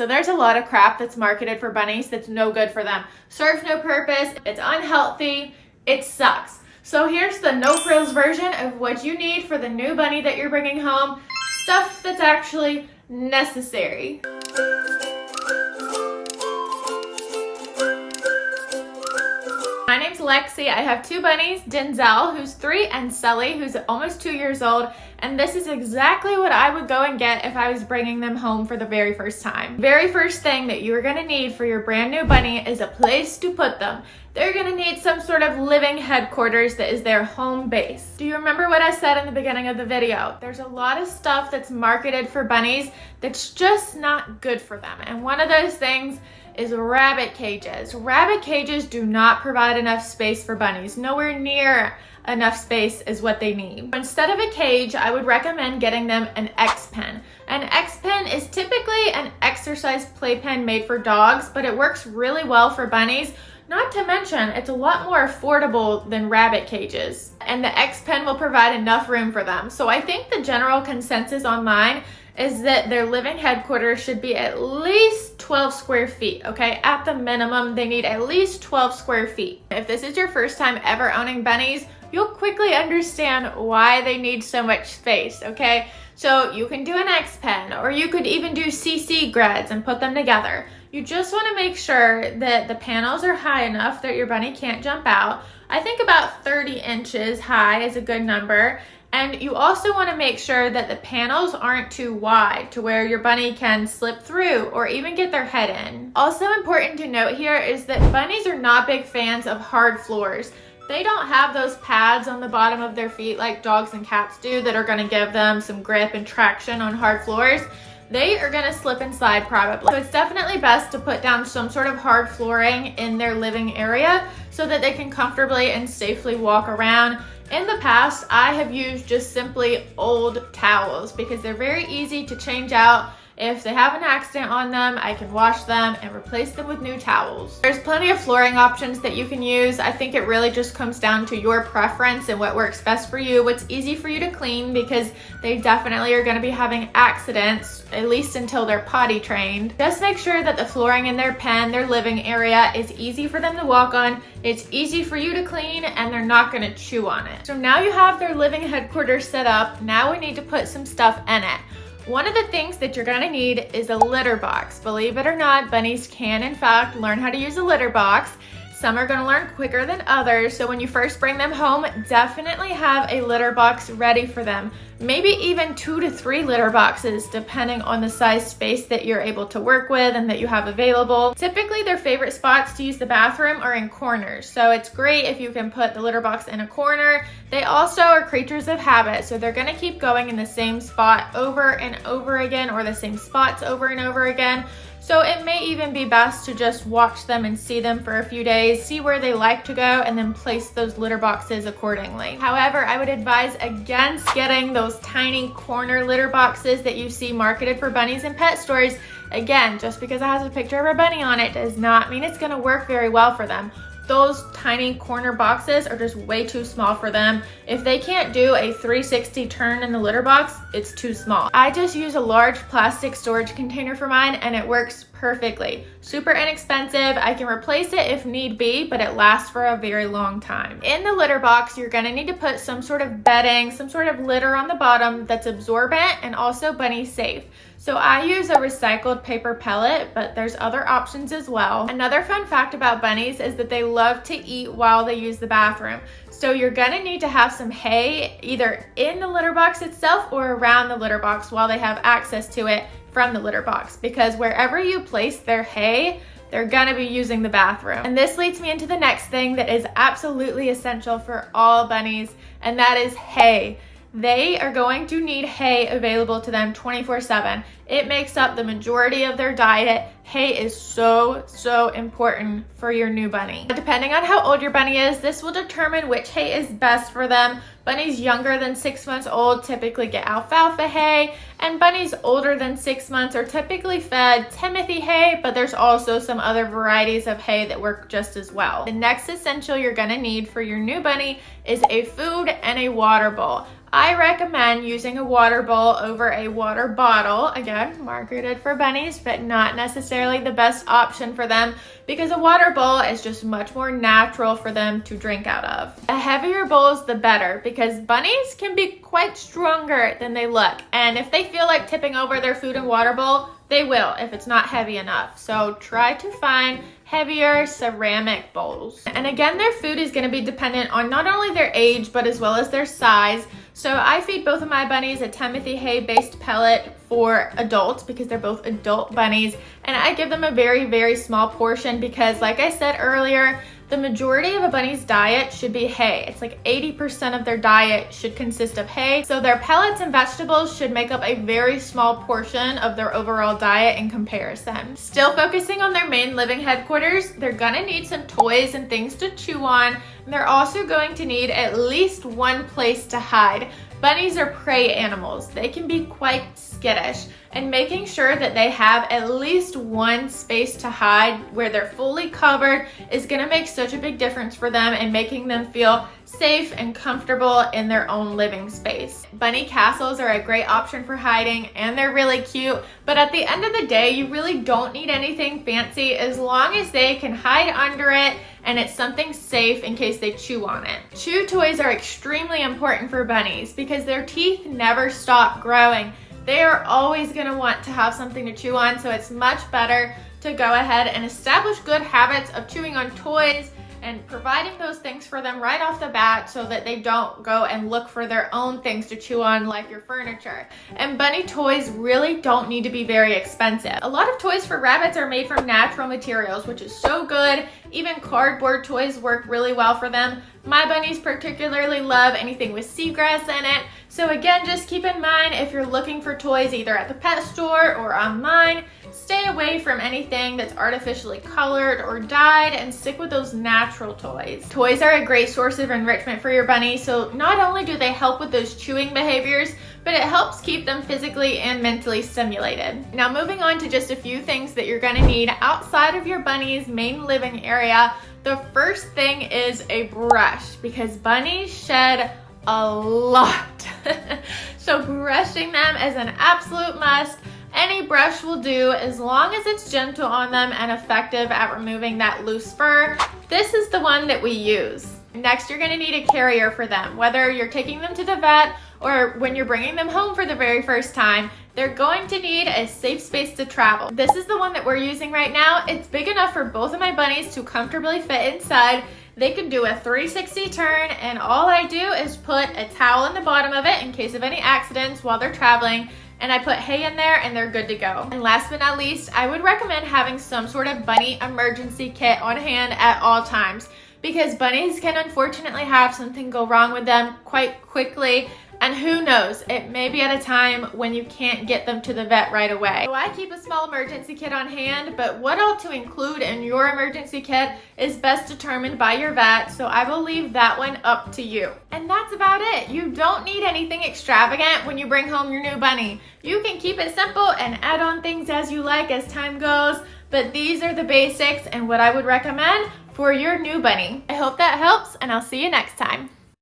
So there's a lot of crap that's marketed for bunnies that's no good for them. Serves no purpose, it's unhealthy, it sucks. So here's the no frills version of what you need for the new bunny that you're bringing home. Stuff that's actually necessary. My name's Lexi. I have two bunnies, Denzel, who's 3, and Sully, who's almost 2 years old. And this is exactly what I would go and get if I was bringing them home for the very first time. Very first thing that you are gonna need for your brand new bunny is a place to put them. They're gonna need some sort of living headquarters that is their home base. Do you remember what I said in the beginning of the video? There's a lot of stuff that's marketed for bunnies that's just not good for them. And one of those things is rabbit cages. Rabbit cages do not provide enough space for bunnies. Nowhere near enough space is what they need. Instead of a cage, I would recommend getting them an X-pen. An X-pen is typically an exercise playpen made for dogs, but it works really well for bunnies. Not to mention, it's a lot more affordable than rabbit cages. And the X-pen will provide enough room for them. So I think the general consensus online is that their living headquarters should be at least 12 square feet, okay? At the minimum, they need at least 12 square feet. If this is your first time ever owning bunnies, you'll quickly understand why they need so much space, okay? So you can do an X-pen, or you could even do CC grids and put them together. You just want to make sure that the panels are high enough that your bunny can't jump out. I think about 30 inches high is a good number. And you also want to make sure that the panels aren't too wide to where your bunny can slip through or even get their head in. Also important to note here is that bunnies are not big fans of hard floors. They don't have those pads on the bottom of their feet like dogs and cats do that are going to give them some grip and traction on hard floors. They are going to slip and slide probably. So it's definitely best to put down some sort of hard flooring in their living area so that they can comfortably and safely walk around. In the past, I have used just simply old towels because they're very easy to change out. If they have an accident on them, I can wash them and replace them with new towels. There's plenty of flooring options that you can use. I think it really just comes down to your preference and what works best for you, what's easy for you to clean, because they definitely are going to be having accidents, at least until they're potty trained. Just make sure that the flooring in their pen, their living area, is easy for them to walk on, it's easy for you to clean, and they're not going to chew on it. So now you have their living headquarters set up. Now we need to put some stuff in it. One of the things that you're gonna need is a litter box. Believe it or not, bunnies can in fact learn how to use a litter box. Some are gonna learn quicker than others, so when you first bring them home, definitely have a litter box ready for them. Maybe even 2 to 3 litter boxes, depending on the size space that you're able to work with and that you have available. Typically, their favorite spots to use the bathroom are in corners, so it's great if you can put the litter box in a corner. They also are creatures of habit, so they're gonna keep going in the same spot over and over again, or the same spots over and over again. So it may even be best to just watch them and see them for a few days, see where they like to go, and then place those litter boxes accordingly. However, I would advise against getting those tiny corner litter boxes that you see marketed for bunnies in pet stores. Again, just because it has a picture of a bunny on it does not mean it's going to work very well for them. Those tiny corner boxes are just way too small for them. If they can't do a 360 turn in the litter box, it's too small. I just use a large plastic storage container for mine and it works perfectly. Super inexpensive. I can replace it if need be, but it lasts for a very long time. In the litter box, you're gonna need to put some sort of bedding, some sort of litter on the bottom that's absorbent and also bunny safe. So I use a recycled paper pellet, but there's other options as well. Another fun fact about bunnies is that they love to eat while they use the bathroom. So you're gonna need to have some hay either in the litter box itself or around the litter box while they have access to it from the litter box, because wherever you place their hay, they're gonna be using the bathroom. And this leads me into the next thing that is absolutely essential for all bunnies, and that is hay. They are going to need hay available to them 24/7. It makes up the majority of their diet. Hay is so important for your new bunny. Depending on how old your bunny is, this will determine which hay is best for them. Bunnies younger than 6 months old typically get alfalfa hay, and bunnies older than 6 months are typically fed Timothy hay, but there's also some other varieties of hay that work just as well. The next essential you're gonna need for your new bunny is a food and a water bowl. I recommend using a water bowl over a water bottle. Again, marketed for bunnies, but not necessarily the best option for them because a water bowl is just much more natural for them to drink out of. The heavier bowls, the better, because bunnies can be quite stronger than they look. And if they feel like tipping over their food and water bowl, they will if it's not heavy enough. So try to find heavier ceramic bowls. And again, their food is going to be dependent on not only their age, but as well as their size. So I feed both of my bunnies a Timothy hay based pellet for adults because they're both adult bunnies. And I give them a very, very small portion because, like I said earlier, the majority of a bunny's diet should be hay. It's like 80% of their diet should consist of hay. So their pellets and vegetables should make up a very small portion of their overall diet in comparison. Still focusing on their main living headquarters, they're gonna need some toys and things to chew on. And they're also going to need at least one place to hide. Bunnies are prey animals. They can be quite skittish, and making sure that they have at least one space to hide where they're fully covered is going to make such a big difference for them and making them feel safe and comfortable in their own living space. Bunny castles are a great option for hiding, and they're really cute, but at the end of the day, you really don't need anything fancy as long as they can hide under it and it's something safe in case they chew on it. Chew toys are extremely important for bunnies because their teeth never stop growing. They are always going to want to have something to chew on, so it's much better to go ahead and establish good habits of chewing on toys and providing those things for them right off the bat so that they don't go and look for their own things to chew on like your furniture. And bunny toys really don't need to be very expensive. A lot of toys for rabbits are made from natural materials, which is so good. Even cardboard toys work really well for them. My bunnies particularly love anything with seagrass in it. So again, just keep in mind if you're looking for toys either at the pet store or online, stay away from anything that's artificially colored or dyed and stick with those natural toys. Toys are a great source of enrichment for your bunny, so not only do they help with those chewing behaviors, but it helps keep them physically and mentally stimulated. Now moving on to just a few things that you're gonna need outside of your bunny's main living area. The first thing is a brush because bunnies shed a lot. So brushing them is an absolute must. Any brush will do as long as it's gentle on them and effective at removing that loose fur. This is the one that we use. Next, you're going to need a carrier for them. Whether you're taking them to the vet or when you're bringing them home for the very first time, they're going to need a safe space to travel. This is the one that we're using right now. It's big enough for both of my bunnies to comfortably fit inside. They can do a 360 turn, and all I do is put a towel in the bottom of it in case of any accidents while they're traveling, and I put hay in there and they're good to go. And last but not least, I would recommend having some sort of bunny emergency kit on hand at all times because bunnies can unfortunately have something go wrong with them quite quickly. And who knows, it may be at a time when you can't get them to the vet right away. So I keep a small emergency kit on hand, but what all to include in your emergency kit is best determined by your vet, so I will leave that one up to you. And that's about it. You don't need anything extravagant when you bring home your new bunny. You can keep it simple and add on things as you like as time goes, but these are the basics and what I would recommend for your new bunny. I hope that helps, and I'll see you next time.